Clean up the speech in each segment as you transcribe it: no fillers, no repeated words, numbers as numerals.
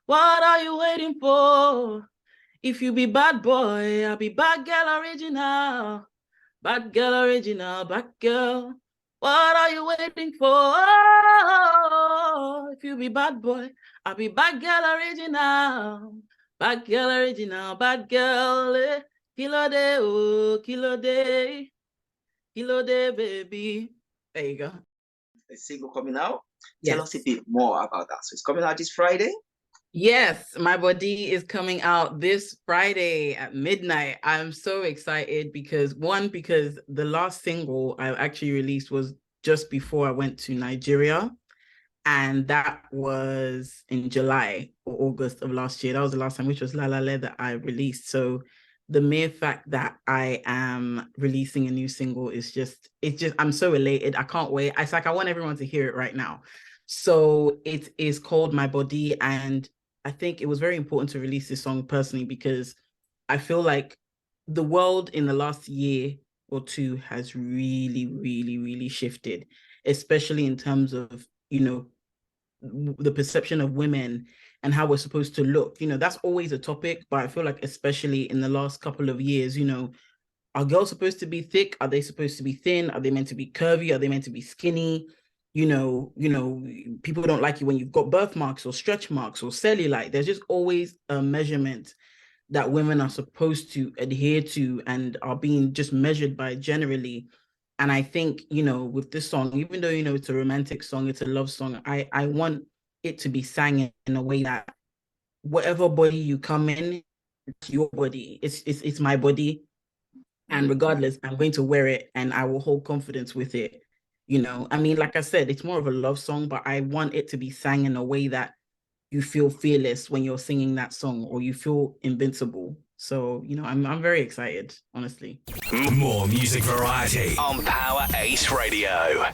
What are you waiting for? If you be bad boy, I'll be bad girl original. Bad girl original, bad girl. What are you waiting for? If you be bad boy, I'll be bad girl original. Bad girl original, bad girl. Kilo day, oh, kilo day, baby. There you go. A single coming out. Tell us a Yes. bit more about that. So it's coming out this Friday. Yes, my body is coming out this Friday at midnight. I'm so excited because the last single I actually released was just before I went to Nigeria, and that was in July or August of last year. That was the last time, which was La La La that I released. So the mere fact that I am releasing a new single I'm so elated. I can't wait. It's like I want everyone to hear it right now. So it is called My Body, and I think it was very important to release this song personally because I feel like the world in the last year or two has really, really, really shifted, especially in terms of, the perception of women and how we're supposed to look. That's always a topic, but I feel like especially in the last couple of years, are girls supposed to be thick? Are they supposed to be thin? Are they meant to be curvy? Are they meant to be skinny? People don't like you when you've got birthmarks or stretch marks or cellulite. There's just always a measurement that women are supposed to adhere to and are being just measured by generally. And I think, with this song, even though, it's a romantic song, it's a love song, I want it to be sang in a way that whatever body you come in, it's your body. It's my body. And regardless, I'm going to wear it and I will hold confidence with it. I mean, like I said, it's more of a love song, but I want it to be sang in a way that you feel fearless when you're singing that song or you feel invincible. So, I'm very excited, honestly. More music variety on Power Ace Radio.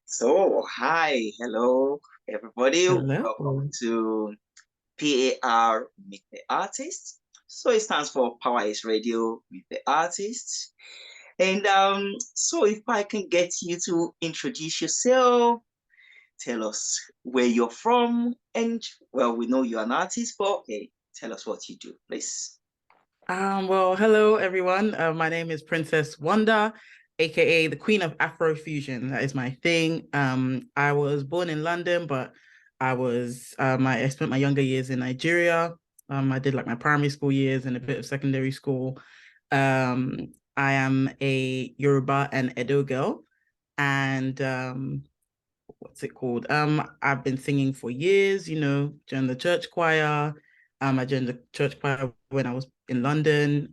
So, hi, hello, everybody. Welcome Hello. to PAR Meet the Artist. So it stands for Power Ace Radio Meet the Artist. And so if I can get you to introduce yourself, tell us where you're from, and well, we know you're an artist, but okay, tell us what you do, please. Well, hello everyone. My name is Princess Wonda, aka the Queen of Afro-fusion. That is my thing. I was born in London, but I spent my younger years in Nigeria. I did like my primary school years and a bit of secondary school. I am a Yoruba and Edo girl, and what's it called? I've been singing for years, during the church choir. I joined the church choir when I was in London.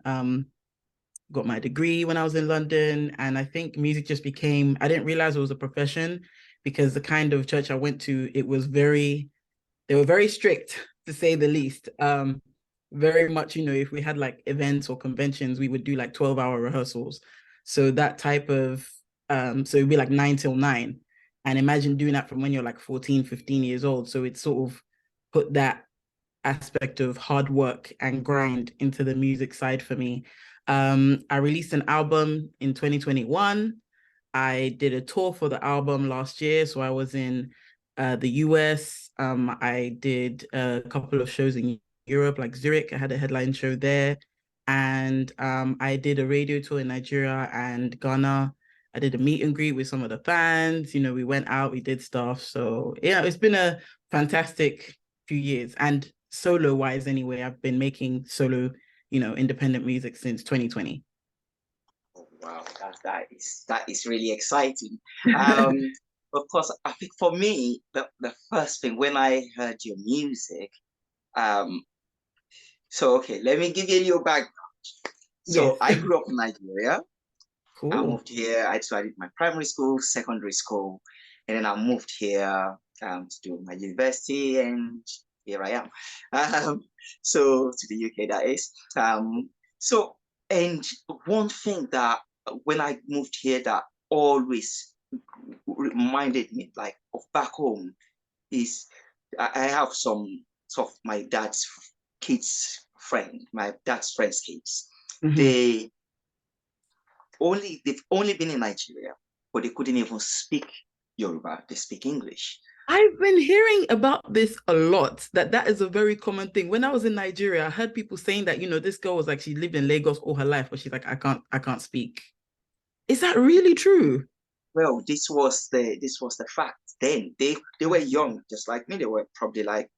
Got my degree when I was in London. And I think music just became, I didn't realize it was a profession because the kind of church I went to, they were very strict to say the least. Very much, if we had like events or conventions, we would do like 12-hour rehearsals. So that type of, so it'd be like 9 till 9. And imagine doing that from when you're like 14, 15 years old. So it sort of put that aspect of hard work and grind into the music side for me. I released an album in 2021. I did a tour for the album last year. So I was in the US. I did a couple of shows in Europe, like Zurich. I had a headline show there. And I did a radio tour in Nigeria and Ghana. I did a meet and greet with some of the fans. We went out, we did stuff. So yeah, it's been a fantastic few years. And solo wise, anyway, I've been making solo, independent music since 2020. Oh, wow, that is really exciting. Of course, I think for me, the first thing when I heard your music, um, so okay, let me give you a little background. So Yes. I grew up in Nigeria. I Cool. moved here. I did my primary school, secondary school, and then I moved here to do my university, and here I am. Um, so to the UK, that is. So and one thing that when I moved here that always reminded me like of back home is I have some of my dad's kids friend, my dad's friends' kids. Mm-hmm. They they've only been in Nigeria, but they couldn't even speak Yoruba. They speak English. I've been hearing about this a lot, that is a very common thing. When I was in Nigeria, I heard people saying that, this girl was like, she lived in Lagos all her life, but she's like, I can't speak. Is that really true? Well, this was the fact. Then they were young, just like me. They were probably like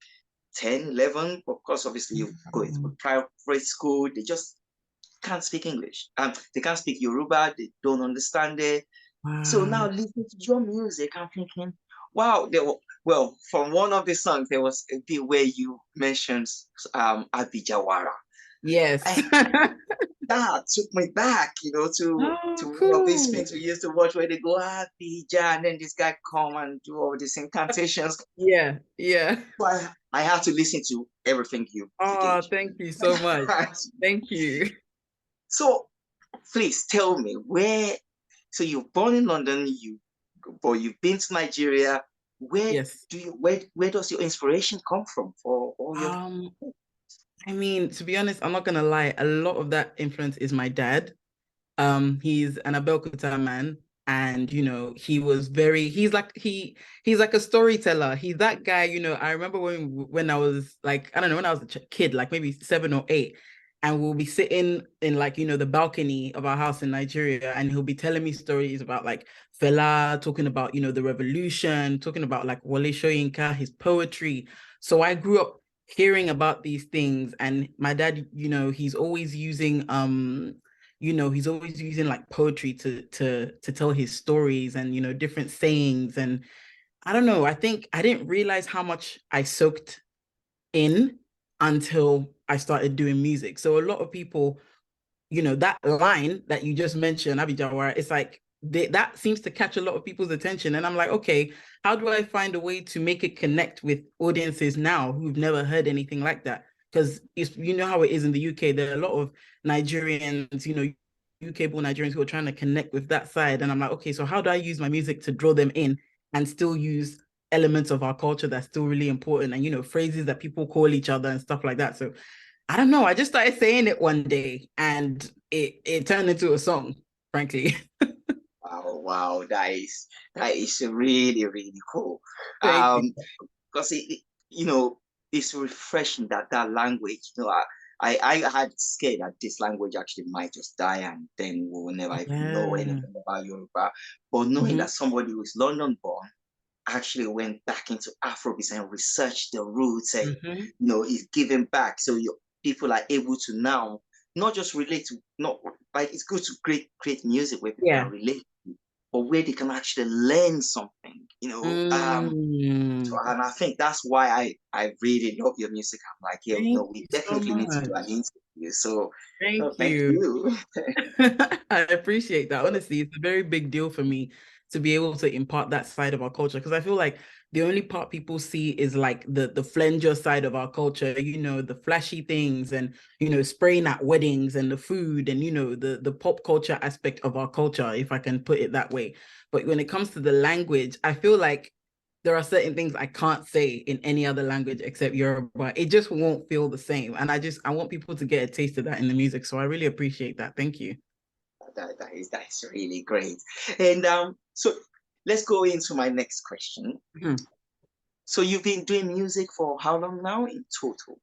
10, 11. Of course, obviously you go into private school, they just can't speak English. They can't speak Yoruba, they don't understand it. So now Wow. listening to your music, I'm thinking, wow, well, from one of the songs, there was a bit where you mentioned Abijawara. Yes. And that took me back, Oh, to one of these cool. things we used to watch where they go, Abija, and then this guy come and do all these incantations. Yeah, yeah. So I had to listen to everything you did. Oh, thank you so much. Thank you. So please tell me so you're born in London, but you've been to Nigeria. Yes. Where does your inspiration come from for all your Um, I mean, to be honest, I'm not gonna lie, a lot of that influence is my dad. He's an Abeokuta man, and he's like a storyteller. He's that guy. I remember when I was like, I don't know, when I was a kid, like maybe 7 or 8, and we'll be sitting in, like, the balcony of our house in Nigeria, and he'll be telling me stories about like Fela, talking about the revolution, talking about like Wole Soyinka, his poetry. So I grew up hearing about these things, and my dad, he's always using like poetry to tell his stories, and different sayings. And I don't know, I think I didn't realize how much I soaked in until I started doing music. So a lot of people, that line that you just mentioned, Abijawara, it's like that seems to catch a lot of people's attention. And I'm like, okay, how do I find a way to make it connect with audiences now who've never heard anything like that? Because you know how it is in the UK. There are a lot of Nigerians, UK-born Nigerians who are trying to connect with that side. And I'm like, okay, so how do I use my music to draw them in and still use elements of our culture that's still really important, and phrases that people call each other and stuff like that. So I don't know. I just started saying it one day, and it turned into a song, frankly. wow, that is really, really cool. Thank you. Because it's refreshing that language. I had scared that this language actually might just die, and then we will never even know Yeah. anything about Yoruba. But knowing Mm-hmm. that somebody who is London born actually went back into Afrobeats and researched the roots, and Mm-hmm. is giving back. So people are able to now not just relate to, not like it's good to create music where people can Yeah. relate, but where they can actually learn something. So, Mm. and I think that's why I really love your music. I'm like, yeah, Thank no, we you so definitely need to do much. an interview. So, no, Thank thank you. you. I appreciate that. Honestly, it's a very big deal for me to be able to impart that side of our culture, because I feel like the only part people see is like the flanger side of our culture, the flashy things, and spraying at weddings, and the food, and the pop culture aspect of our culture, if I can put it that way. But when it comes to the language, I feel like there are certain things I can't say in any other language except Yoruba. It just won't feel the same. And I want people to get a taste of that in the music. So I really appreciate that. Thank you. That is really great. And so let's go into my next question. Mhm. So you've been doing music for how long now in total?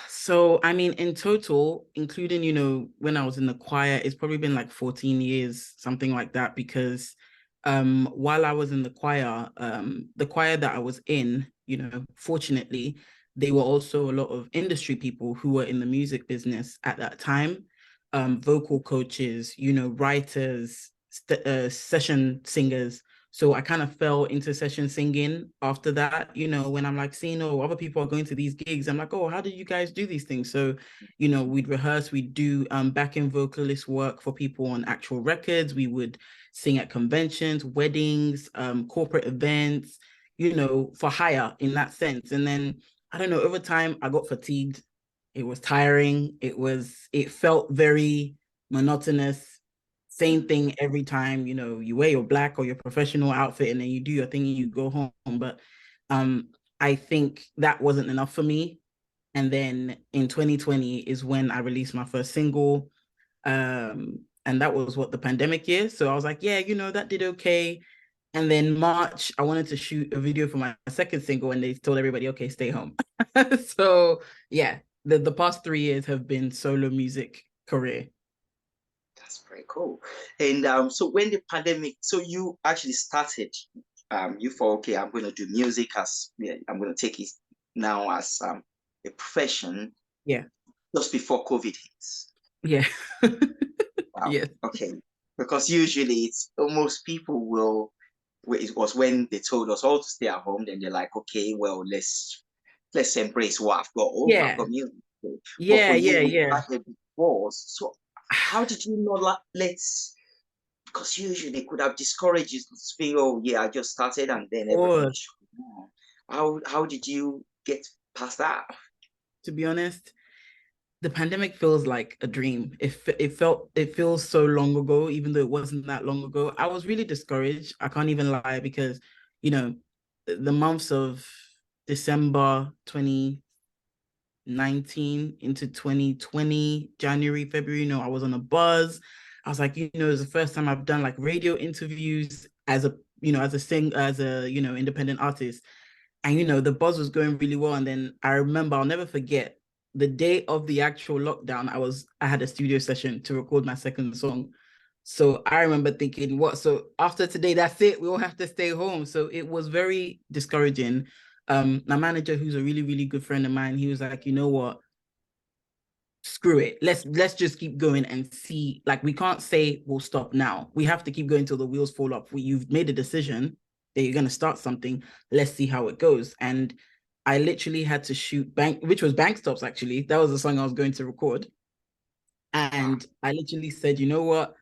So, I mean, in total, including, when I was in the choir, it's probably been like 14 years, something like that, because while I was in the choir that I was in, fortunately, they were also a lot of industry people who were in the music business at that time, vocal coaches, writers, session singers. So I kind of fell into session singing after that, when I'm like seeing, oh, other people are going to these gigs. I'm like, oh, how do you guys do these things? So, we'd rehearse, we'd do backing vocalist work for people on actual records. We would sing at conventions, weddings, corporate events, for hire in that sense. And then I don't know, over time I got fatigued. It was tiring. It felt very monotonous, same thing every time. You wear your black or your professional outfit, and then you do your thing and you go home. But I think that wasn't enough for me. And then in 2020 is when I released my first single. And that was what, the pandemic year. So I was like, yeah, that did okay. And then March, I wanted to shoot a video for my second single, and they told everybody, okay, stay home. So yeah, the past 3 years have been solo music career. That's very cool. And so when the pandemic, so you actually started, you thought, okay, I'm going to do music as, yeah, I'm going to take it now as a profession. Yeah. Just before COVID hits. Yeah. Wow. Yes. Okay. Because usually it's almost people will, it was when they told us all to stay at home, then they're like, okay, well, let's embrace what I've got. Oh, I've Yeah. got music. But Yeah. for Yeah. you, you Yeah. started before. So how did you not let's, because usually they could have discouraged you to say, oh yeah, I just started and then everything Or is shut down. How did you get past that? to be honest, the pandemic feels like a dream. It feels so long ago, even though it wasn't that long ago. I was really discouraged. I can't even lie because, you know, the months of December 2019 into 2020, January, February, I was on a buzz. I was like, it was the first time I've done like radio interviews as a, independent artist. And the buzz was going really well. And then I remember, I'll never forget, the day of the actual lockdown, I had a studio session to record my second song. So I remember thinking, what? So after today, that's it. We all have to stay home. So it was very discouraging. My manager, who's a really, really good friend of mine, he was like, you know what? Screw it. Let's just keep going and see. Like, we can't say we'll stop now. We have to keep going till the wheels fall off. You've made a decision that you're gonna start something. Let's see how it goes. And I literally had to shoot which was Bank Stops, actually. That was the song I was going to record. And I literally said, you know what?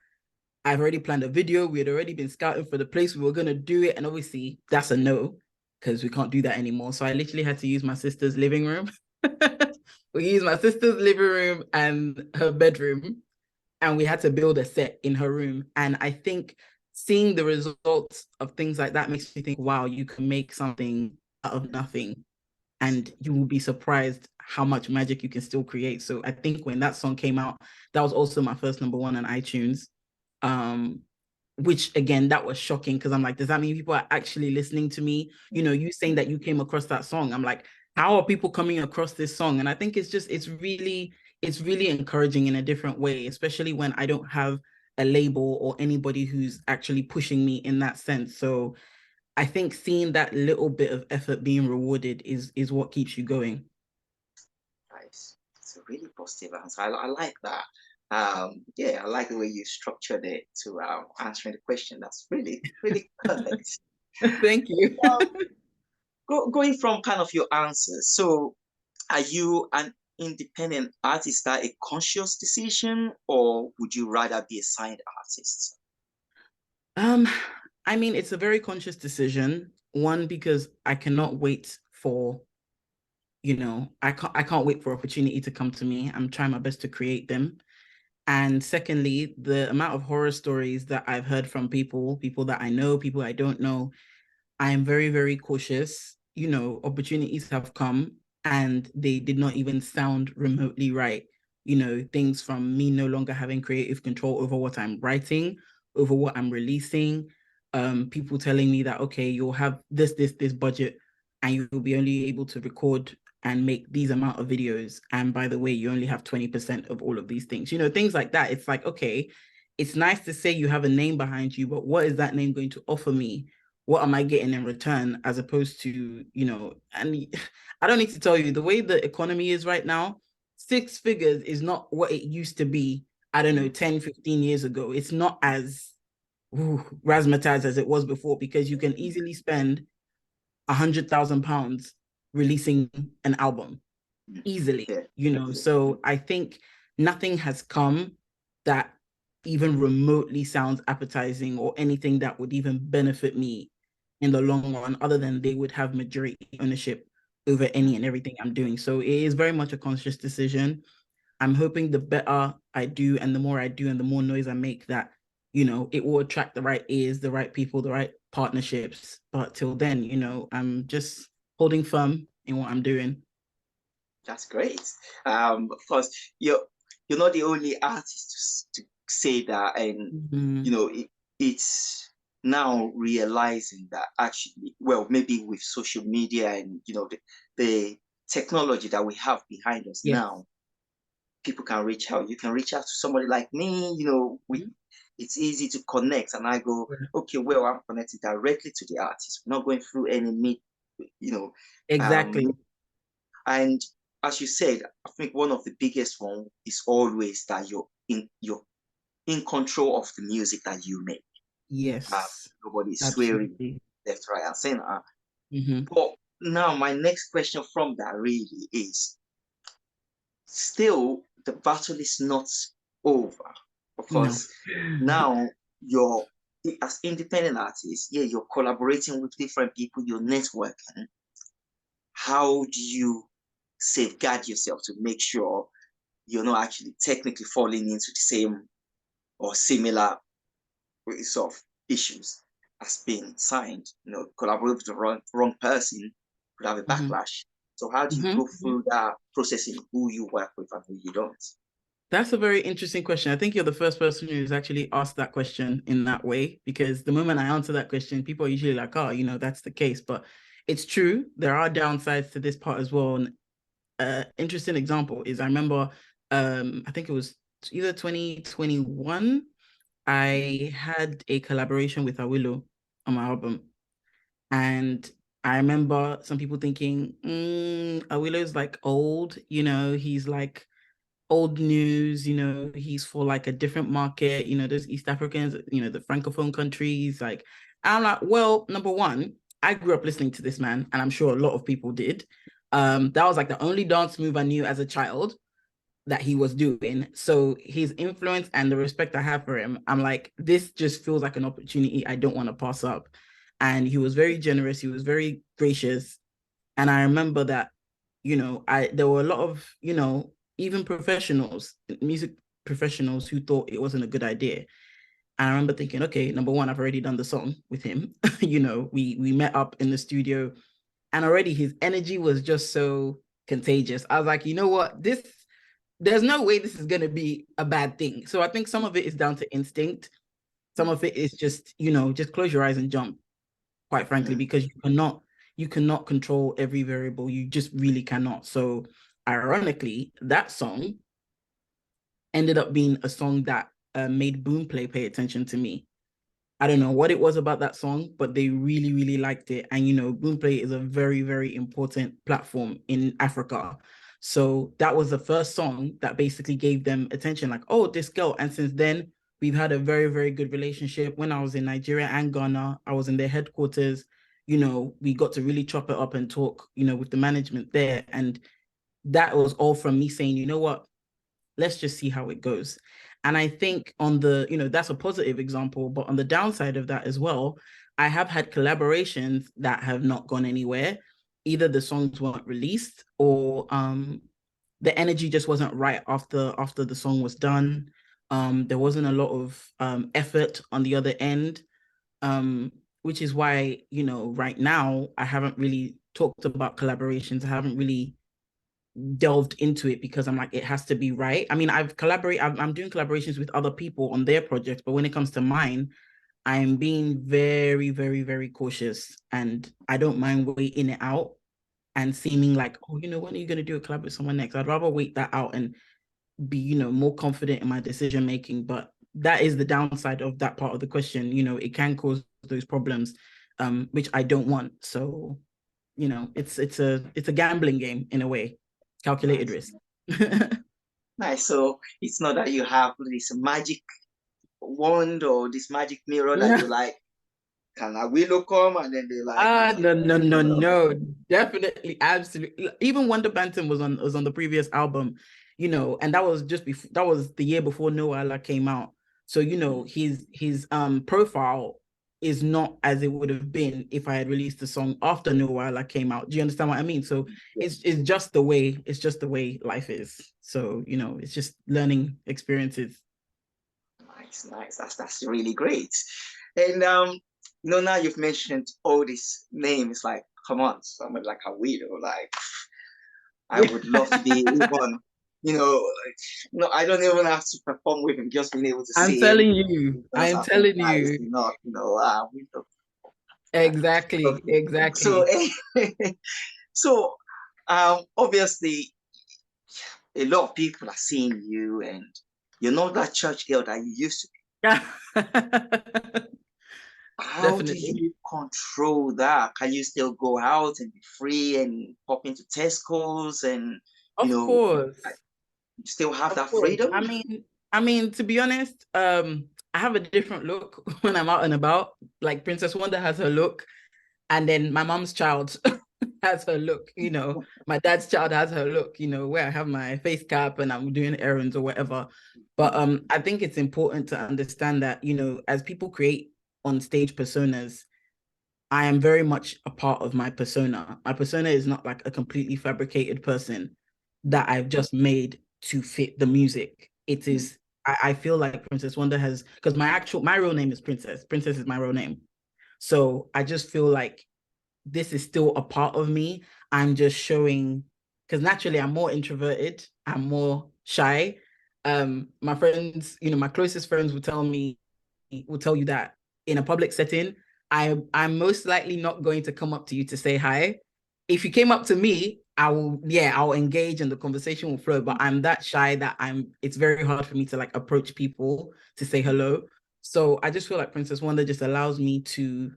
I've already planned a video. We had already been scouting for the place we were gonna do it. And obviously that's a no, because we can't do that anymore. So I literally had to use my sister's living room. We used my sister's living room and her bedroom, and we had to build a set in her room. And I think seeing the results of things like that makes me think, wow, you can make something out of nothing, and you will be surprised how much magic you can still create. So I think when that song came out, that was also my first number one on iTunes. Which again, that was shocking, because I'm like, does that mean people are actually listening to me? You saying that you came across that song, I'm like, how are people coming across this song? And I think it's really encouraging in a different way, especially when I don't have a label or anybody who's actually pushing me in that sense. So I think seeing that little bit of effort being rewarded is what keeps you going. Nice. It's a really positive answer. I like that. Yeah, I like the way you structured it to answering the question. That's really, really perfect. Thank you. Going from kind of your answers, so are you an independent artist? Is that a conscious decision, or would you rather be a signed artist? Um, I mean, it's a very conscious decision. One, because I cannot wait for, I can't wait for opportunity to come to me. I'm trying my best to create them. And secondly, the amount of horror stories that I've heard from people that I know, people I don't know, I am very, very cautious. Opportunities have come and they did not even sound remotely right. Things from me no longer having creative control over what I'm writing, over what I'm releasing. People telling me that, okay, you'll have this budget, and you'll be only able to record and make these amount of videos. And by the way, you only have 20% of all of these things. Things like that. It's like, okay, it's nice to say you have a name behind you, but what is that name going to offer me? What am I getting in return, as opposed to, and I don't need to tell you, the way the economy is right now, 6 figures is not what it used to be, I don't know, 10, 15 years ago. It's not as razzmatazz as it was before, because you can easily spend £100,000 releasing an album easily, Yeah, So I think nothing has come that even remotely sounds appetizing, or anything that would even benefit me in the long run, other than they would have majority ownership over any and everything I'm doing. So it is very much a conscious decision. I'm hoping the better I do and the more I do and the more noise I make, that, it will attract the right ears, the right people, the right partnerships. But till then, I'm just holding firm in what I'm doing. that's great. Of course, you're not the only artist to say that, and Mm-hmm. it's now realizing that actually, well, maybe with social media and the technology that we have behind us Yes. now, people can reach out. You can reach out to somebody like me, it's easy to connect. And I go, Yeah. okay, well, I'm connected directly to the artist. We're not going through any meet, you know, Exactly. and as you said, I think one of the biggest one is always that you're in control of the music that you make. Yes. Nobody's swearing Absolutely. left, right, and center. Mm-hmm. But now my next question from that really is, still the battle is not over, No. because now you're, as independent artists, yeah, you're collaborating with different people, you're networking. How do you safeguard yourself to make sure you're not actually technically falling into the same or similar sort of issues as being signed? Collaborate with the wrong person could have a Mm-hmm. backlash. So how do you go Mm-hmm. through that processing who you work with and who you don't? That's a very interesting question. I think you're the first person who's actually asked that question in that way, because the moment I answer that question, people are usually like, oh, that's the case. But it's true. There are downsides to this part as well. And interesting example is I remember, I think it was either 2021, I had a collaboration with Awilo on my album. And I remember some people thinking, Awilo's like old, he's like old news, he's for like a different market, those East Africans, the Francophone countries. Like, I'm like, well, number one, I grew up listening to this man, and I'm sure a lot of people did. That was like the only dance move I knew as a child that he was doing. So his influence and the respect I have for him, I'm like, this just feels like an opportunity I don't want to pass up. And he was very generous, he was very gracious. And I remember that, there were a lot of, even professionals, music professionals, who thought it wasn't a good idea. And I remember thinking, okay, number one, I've already done the song with him. We met up in the studio, and already his energy was just so contagious. I was like, you know what? There's no way this is gonna be a bad thing. So I think some of it is down to instinct. Some of it is just, just close your eyes and jump, quite frankly, Mm. because you cannot control every variable. You just really cannot. So ironically, that song ended up being a song that made Boomplay pay attention to me. I don't know what it was about that song, but they really, really liked it. And Boomplay is a very, very important platform in Africa. So that was the first song that basically gave them attention, like, oh, this girl. And since then, we've had a very, very good relationship. When I was in Nigeria and Ghana, I was in their headquarters. We got to really chop it up and talk, with the management there. And that was all from me saying, you know what, let's just see how it goes. And I think on the, that's a positive example, but on the downside of that as well, I have had collaborations that have not gone anywhere. Either the songs weren't released, or the energy just wasn't right after the song was done. There wasn't a lot of effort on the other end, which is why, right now I haven't really talked about collaborations. I haven't really delved into it, because I'm like, it has to be right. I mean, I'm doing collaborations with other people on their projects, but when it comes to mine, I'm being very, very, very cautious, and I don't mind waiting it out and seeming like, oh, when are you going to do a collab with someone next? I'd rather wait that out and be, more confident in my decision making. But that is the downside of that part of the question. It can cause those problems, which I don't want. So, it's a gambling game in a way, calculated Nice. risk. Nice. So it's not that you have this magic wand or this magic mirror that you like, can Awilo come? And then they like, No, no, no, no. Definitely, absolutely. Even Wonder Bantam was on the previous album, and that was just before, that was the year before Noella came out. So, his profile is not as it would have been if I had released the song after Noella came out. Do you understand what I mean? So it's just the way life is. So, it's just learning experiences. nice, nice. That's really great. And now you've mentioned all these names. Like, come on, someone like Awilo. Like, I Yeah. would love to be even. I don't even have to perform with him. Just being able to I'm see him, telling you. because I'm I think telling that is you. enough. Exactly. Okay. So, Exactly. so obviously, a lot of people are seeing you, and you're not that church girl that you used to be. How do Definitely. you control that? Can you still go out and be free and pop into Tesco's and Of course. still have Of that course. freedom? I mean, to be honest, I have a different look when I'm out and about. Like Princess Wanda has her look, and then my mom's child has her look. My dad's child has her look. Where I have my face cap and I'm doing errands or whatever. But I think it's important to understand that as people create on stage personas, I am very much a part of my persona. My persona is not like a completely fabricated person that I've just made to fit the music. It is, I feel like Princess Wonder has, because my real name is Princess. Princess is my real name. So I just feel like this is still a part of me. I'm just showing, because naturally I'm more introverted, I'm more shy. My friends, my closest friends will tell you that in a public setting, I'm most likely not going to come up to you to say hi. If you came up to me, I'll engage and the conversation will flow. But I'm that shy that it's very hard for me to like approach people to say hello. So I just feel like Princess Wanda just allows me to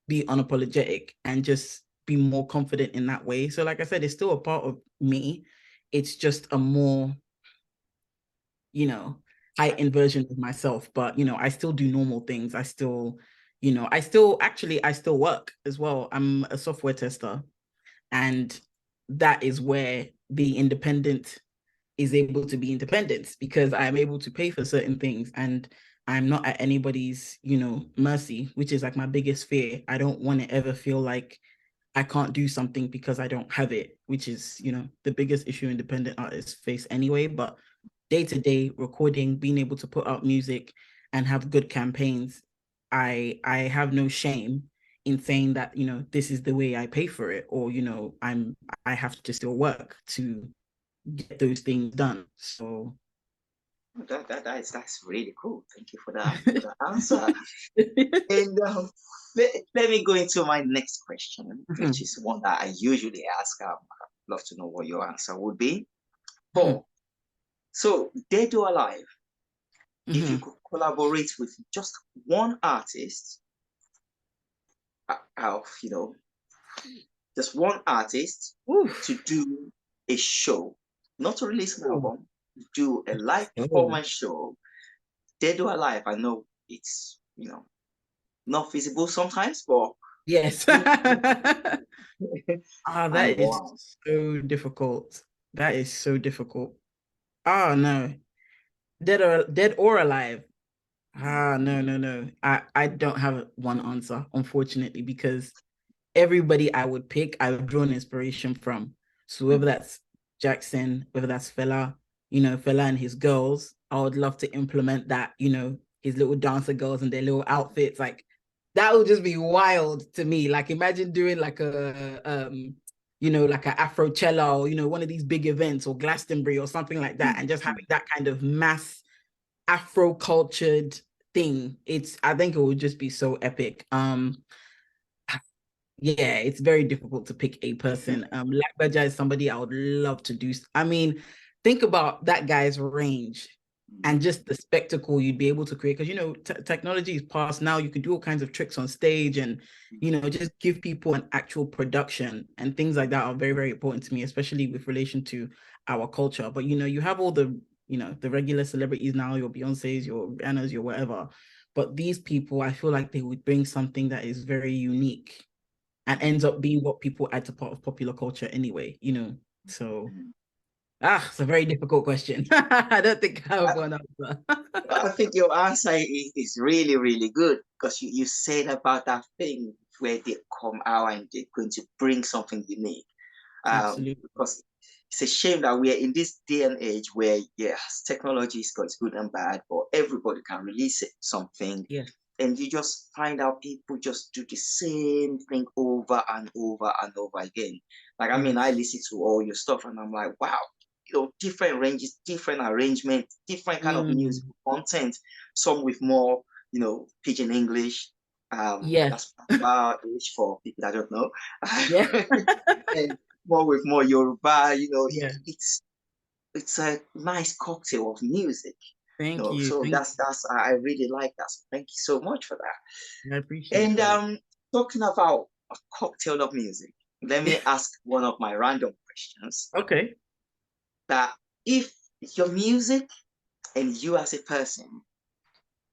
be unapologetic and just be more confident in that way. So like I said, it's still a part of me. It's just a more, heightened version of myself. But I still do normal things. I still work as well. I'm a software tester. And that is where the independent is able to be independent, because I'm able to pay for certain things and I'm not at anybody's, mercy, which is like my biggest fear. I don't want to ever feel like I can't do something because I don't have it, which is, the biggest issue independent artists face anyway. But day to day recording, being able to put out music and have good campaigns, I have no shame in saying that, this is the way I pay for it, or, I have to still work to get those things done. So That's really cool. Thank you for that answer. And let me go into my next question, which is one that I usually ask. I'd love to know what your answer would be. So, dead or alive, if you could collaborate with just one artist, just one artist to do a show, not to release an album, do a live performance show, dead or alive. I know it's not feasible sometimes, but yes. That and is wow. so difficult. That is so difficult. Oh no. Dead or alive. No, no, no. I don't have one answer, unfortunately, because everybody I would pick, I've drawn inspiration from. So whether that's Jackson, whether that's Fela, Fela and his girls, I would love to implement that, his little dancer girls and their little outfits. Like that would just be wild to me. Like imagine doing like like a Afro-cella, or, one of these big events, or Glastonbury or something like that, and just having that kind of mass Afro-cultured thing. I think it would just be so epic. Yeah, it's very difficult to pick a person. Lakbaja is somebody I would love to do. I mean, think about that guy's range and just the spectacle you'd be able to create. Because technology is past now. You can do all kinds of tricks on stage, and just give people an actual production, and things like that are very, very important to me, especially with relation to our culture. But you have all the regular celebrities now, your Beyonce's, your Rihanna's, your whatever. But these people, I feel like they would bring something that is very unique and ends up being what people add to part of popular culture anyway. So it's a very difficult question. I don't think I have one answer. I think your answer is really, really good, because you said about that thing where they come out and they're going to bring something unique. Absolutely. Because it's a shame that we are in this day and age where, yes, technology is good and bad, but everybody can release something. Yeah. And you just find out people just do the same thing over and over and over again. Like, I mean, I listen to all your stuff and I'm like, wow, different ranges, different arrangement, different kind of musical content. Some with more, pidgin English. That's about age for people that don't know. Yeah. And more with more Yoruba. Yeah. It's a nice cocktail of music. Thank you. So Thank that's I really like that. So thank you so much for that. you. I appreciate And that. talking about a cocktail of music, let me ask one of my random questions. Okay. That if your music and you as a person,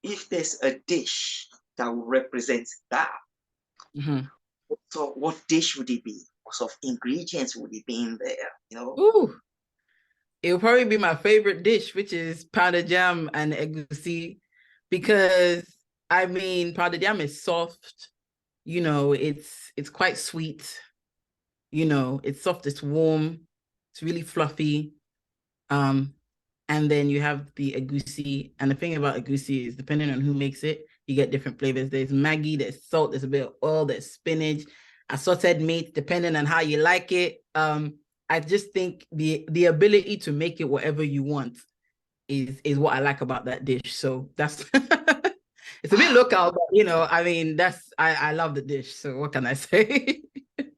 if there's a dish that will represent that, so what dish would it be? What sort of ingredients would it be in there? Ooh. It'll probably be my favorite dish, which is pounded yam and egusi, because pounded yam is soft. It's quite sweet. It's soft, it's warm, it's really fluffy. And then you have the egusi, and the thing about egusi is, depending on who makes it, you get different flavors. There's Maggi, there's salt, there's a bit of oil, there's spinach, assorted meat, depending on how you like it. I just think the ability to make it whatever you want is what I like about that dish. So that's it's a bit local, but I love the dish. So what can I say?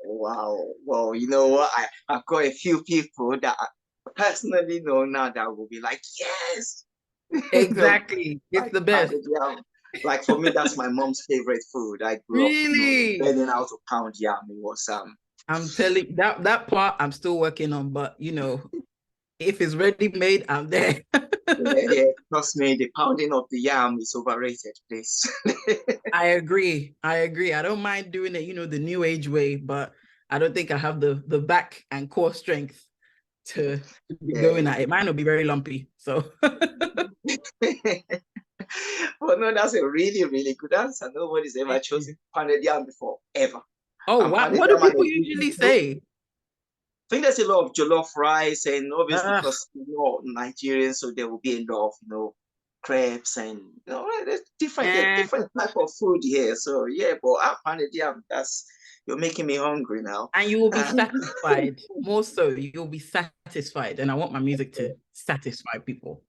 Wow. Well, you know what? I've got a few people that I personally know now that will be like, yes. Exactly. It's the best. Like for me, that's my mom's favorite food. I grew up learning how to pound yam. It was I'm telling that part I'm still working on, but if it's ready made, I'm there. Yeah, trust me, the pounding of the yam is overrated, please. I agree. I don't mind doing it, the new age way, but I don't think I have the back and core strength to be going at it. Mine will be very lumpy. So well, no, that's a really, really good answer. Nobody's ever chosen pounded yam before, ever. Oh, wow. What do people usually say? I think there's a lot of jollof rice, and obviously because Nigerian, so there will be a lot of crepes and there's different type of food here. So yeah, but pounded yam, you're making me hungry now. And you will be satisfied. More so, you'll be satisfied. And I want my music to satisfy people.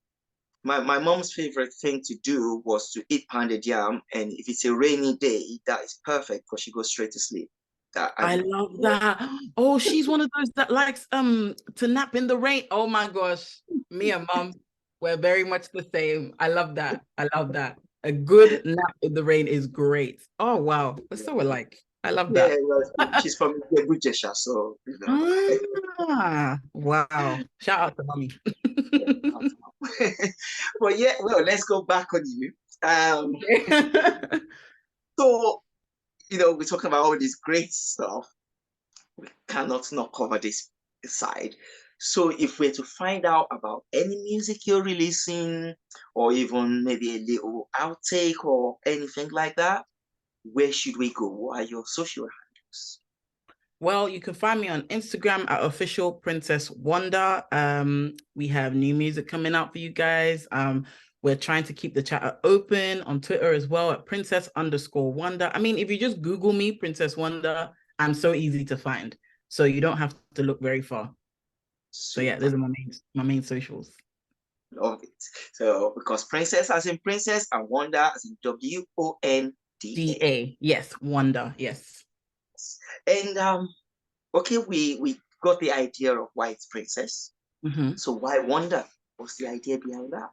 My mom's favorite thing to do was to eat pounded yam, and if it's a rainy day, that is perfect because she goes straight to sleep. I love that. Oh, she's one of those that likes to nap in the rain. Oh my gosh, me and mom, we're very much the same. I love that. A good nap in the rain is great. Oh wow, we're so alike. I love that. Yeah, well, she's from Bujesha, so wow. Shout out to mommy. Well, let's go back on you. So, we're talking about all this great stuff. We cannot not cover this side. So if we're to find out about any music you're releasing, or even maybe a little outtake or anything like that, where should we go? What are your social handles? Well, you can find me on Instagram at official Princess Wonda. We have new music coming out for you guys. We're trying to keep the chat open on Twitter as well at Princess_Wonda. If you just Google me, Princess Wonda, I'm so easy to find. So you don't have to look very far. So yeah, those are my main socials. Love it. So because Princess as in princess and Wonda as in WONDA. Yes, Wonda, yes. And okay, we got the idea of why it's princess. So why Wonda? What's the idea behind that?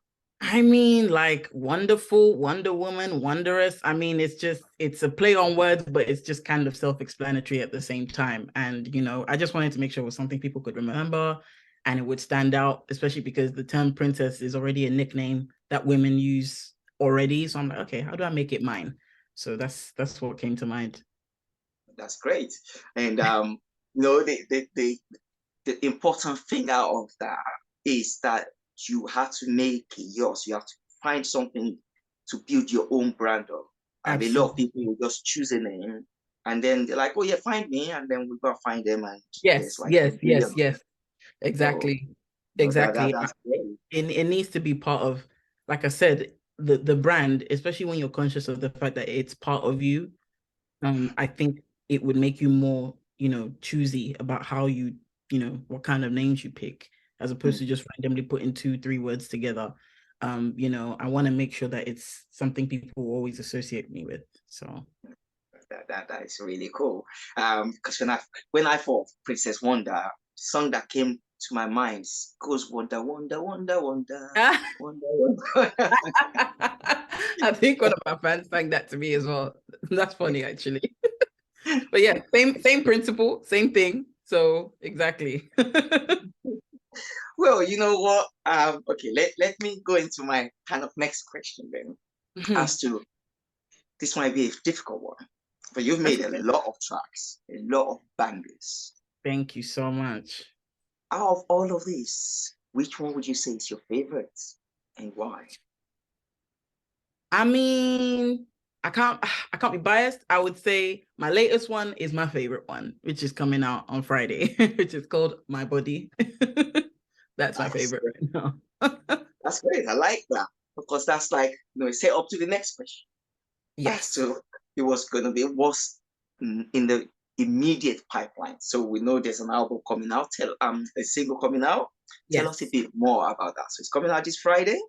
Like wonderful, Wonder Woman, wondrous. It's a play on words, but it's just kind of self-explanatory at the same time. And, I just wanted to make sure it was something people could remember and it would stand out, especially because the term princess is already a nickname that women use already. So I'm like, okay, how do I make it mine? So that's what came to mind. That's great. And, the important thing out of that is that you have to make it yours. You have to find something to build your own brand of. A lot of people will just choose a name and then they're like, oh yeah, find me. And then we're going to find them. And yes. Exactly. So, exactly. That's great. It needs to be part of, like I said, the brand, especially when you're conscious of the fact that it's part of you. I think it would make you more, choosy about how you, what kind of names you pick. as opposed to just randomly putting 2-3 words together. You know, I want to make sure that it's something people always associate me with. So that is really cool. Because when I thought Princess Wonda, the song that came to my mind goes Wonder, Wonder, Wonder, Wonder, Wonder, Wonder. I think one of my fans sang that to me as well. That's funny, actually. But yeah, same principle, same thing. So exactly. Well, you know what? Okay, let me go into my kind of next question then. As to this might be a difficult one, but you've made a lot of tracks, a lot of bangers. Thank you so much. Out of all of these, which one would you say is your favorite and why? I mean, I can't be biased. I would say my latest one is my favorite one, which is coming out on Friday, which is called My Body. That's my favorite right now. That's great. I like that. Because that's like, set up to the next question. Yes. So it was gonna be what's in the immediate pipeline. So we know there's an album coming out, a single coming out. Tell us a bit more about that. So it's coming out this Friday.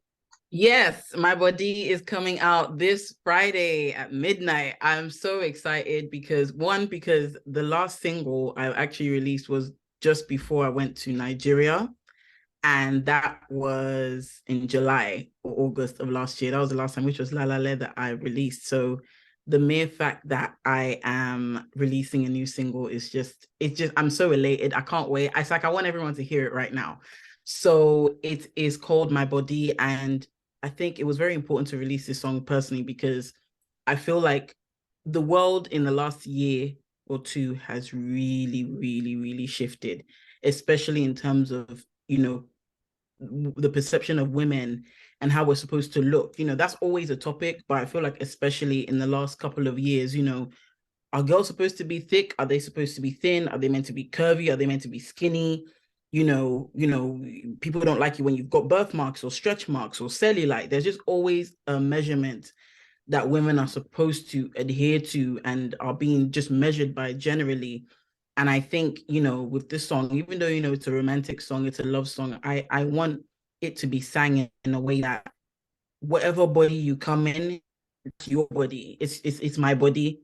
Yes, My Body is coming out this Friday at midnight. I'm so excited because the last single I actually released was just before I went to Nigeria. And that was in July or August of last year. That was the last time, which was La La Le that I released. So the mere fact that I am releasing a new single is I'm so elated. I can't wait. It's like I want everyone to hear it right now. So it is called My Body. And I think it was very important to release this song personally because I feel like the world in the last year or two has really, really, really shifted, especially in terms of, the perception of women and how we're supposed to look. That's always a topic, but I feel like especially in the last couple of years, are girls supposed to be thick? Are they supposed to be thin? Are they meant to be curvy? Are they meant to be skinny? People don't like you when you've got birthmarks or stretch marks or cellulite. There's just always a measurement that women are supposed to adhere to and are being just measured by generally. And I think, with this song, even though, it's a romantic song, it's a love song, I want it to be sang in a way that whatever body you come in, it's your body. It's my body.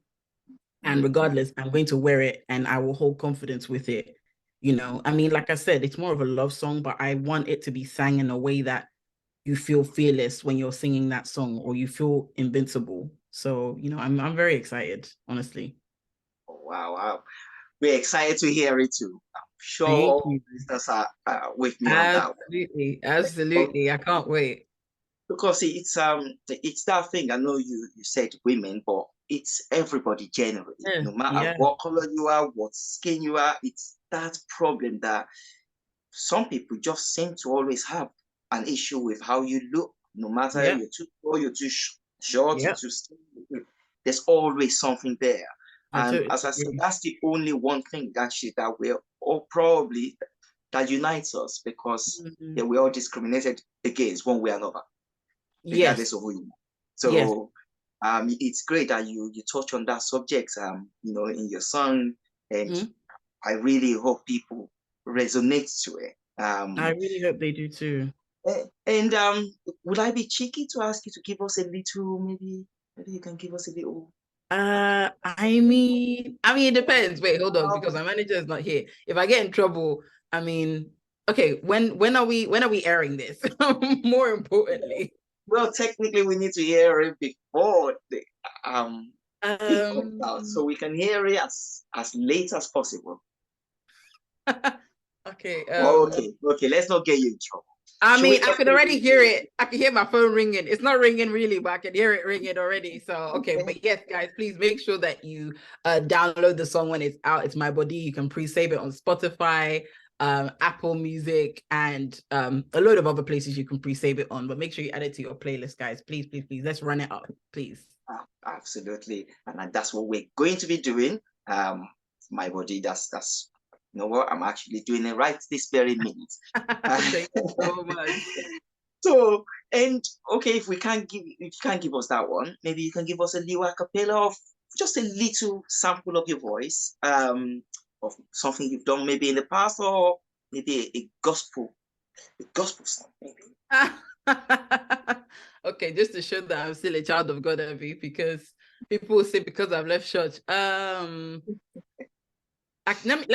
And regardless, I'm going to wear it and I will hold confidence with it. I mean, like I said, it's more of a love song, but I want it to be sang in a way that you feel fearless when you're singing that song or you feel invincible. So, I'm very excited, honestly. Oh, wow. We're excited to hear it too. I'm sure all listeners are with me on that. Absolutely. I can't wait. Because it's that thing. I know you said women, but it's everybody generally. No matter what color you are, what skin you are, it's that problem that some people just seem to always have an issue with how you look. No matter you're too tall, you're too short, you're too skinny, there's always something there. And as I said, that's the only one thing actually that we're all probably that unites us because we're all discriminated against one way or another, regardless of who you are. So it's great that you touch on that subject, in your song, and I really hope people resonate to it. I really hope they do too. And would I be cheeky to ask you to give us a little, maybe you can give us a little. I mean, it depends. Wait, hold on, because my manager is not here. If I get in trouble, okay, when are we airing this? More importantly. Well, technically, we need to hear it before the thing comes out, so we can hear it as late as possible. Okay. Okay. Let's not get you in trouble. I can already hear it. I can hear my phone ringing. It's not ringing really, but I can hear it ringing already. So, okay. But yes, guys, please make sure that you download the song when it's out. It's My Body. You can pre-save it on Spotify, Apple Music, and a load of other places you can pre-save it on. But make sure you add it to your playlist, guys. Please, please, please. Let's run it up, please. Absolutely. And that's what we're going to be doing. My Body, that's you know what? I'm actually doing it right this very minute. Thank you so much. So, and okay, if you can't give us that one, maybe you can give us a little acapella of just a little sample of your voice, of something you've done maybe in the past, or maybe a gospel The gospel song, maybe. Okay, just to show that I'm still a child of God, Abby, because people will say because I've left church. Let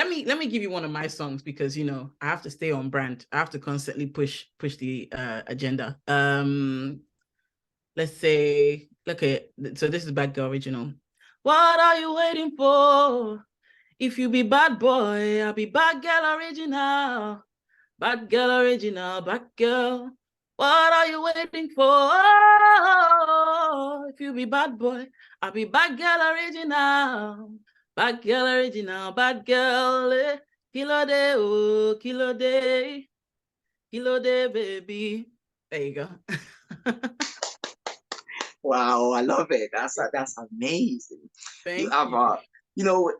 me give you one of my songs because I have to stay on brand. I have to constantly push the agenda. Let's say, okay, so this is Bad Girl original. What are you waiting for? If you be bad boy, I'll be bad girl original. Bad girl original, bad girl. What are you waiting for? If you be bad boy, I'll be bad girl original. Bad girl original, bad girl. Kilo day, oh, kilo day. Kilo day, baby. There you go. Wow, I love it. That's amazing. Thank have you.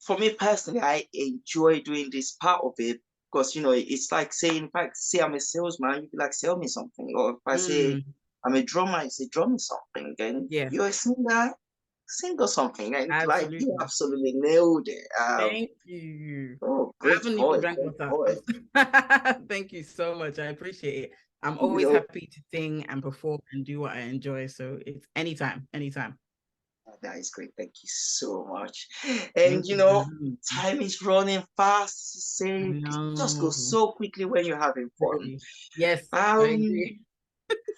For me personally, I enjoy doing this part of it because it's like saying, if I say I'm a salesman, you be like, sell me something. Or if I say I'm a drummer, you say, drum me something. Then Yeah, you're a singer, sing or something. And like you absolutely. absolutely nailed it. Thank you. Oh, I great haven't even voice, drank great water. voice. Thank you so much. I appreciate it. I'm You always know, happy to sing and perform and do what I enjoy. So it's anytime, anytime. that is great. Thank you so much. And Thank you. time is running fast. I Say, it just know. goes so quickly when you're having fun. Really. Yes, I Um, agree.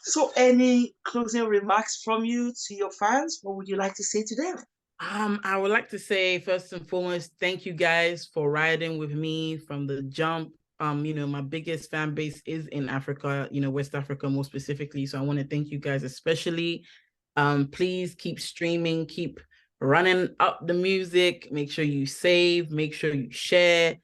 so any closing remarks from you to your fans? What would you like to say to them? I would like to say first and foremost, thank you guys for riding with me from the jump. My biggest fan base is in Africa, West Africa more specifically. So I want to thank you guys especially. Please keep streaming, keep running up the music, make sure you save, make sure you share.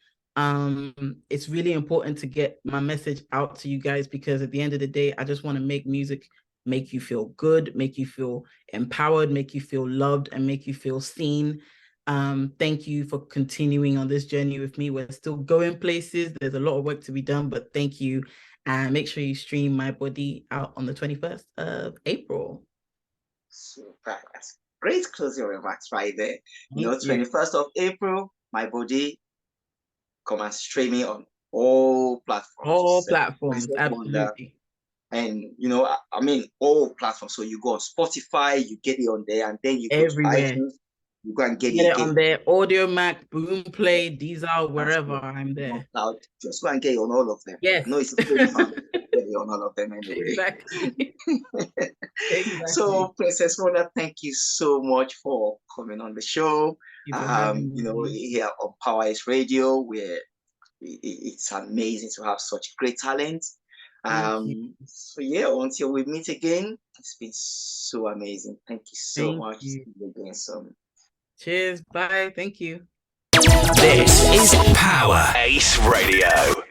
It's really important to get my message out to you guys because at the end of the day, I just want to make music make you feel good, make you feel empowered, make you feel loved, and make you feel seen. Thank you for continuing on this journey with me. We're still going places. There's a lot of work to be done, but thank you. And make sure you stream My Body out on the 21st of April. Super. That's great closing remarks right there. Thank you. 21st of April, My Body, come and streaming on all platforms. All platforms, Princess Wonda. absolutely. And all platforms. So you go on Spotify, you get it on there, and then you go to Everywhere. iTunes, you go and get Get it it again. on there. Audio Mac, Boom Play, Deezer, wherever I'm there. Just go and get it on all of them. Yes. No, it's a free fun. Get it on all of them anyway. Exactly. Exactly. So, Princess Wonda, thank you so much for coming on the show. Here on Power Radio, where it's amazing to have such great talent. So yeah, until we meet again, it's been so amazing. Thank you so much. Again, cheers. Bye. Thank you. This is Power Ace Radio.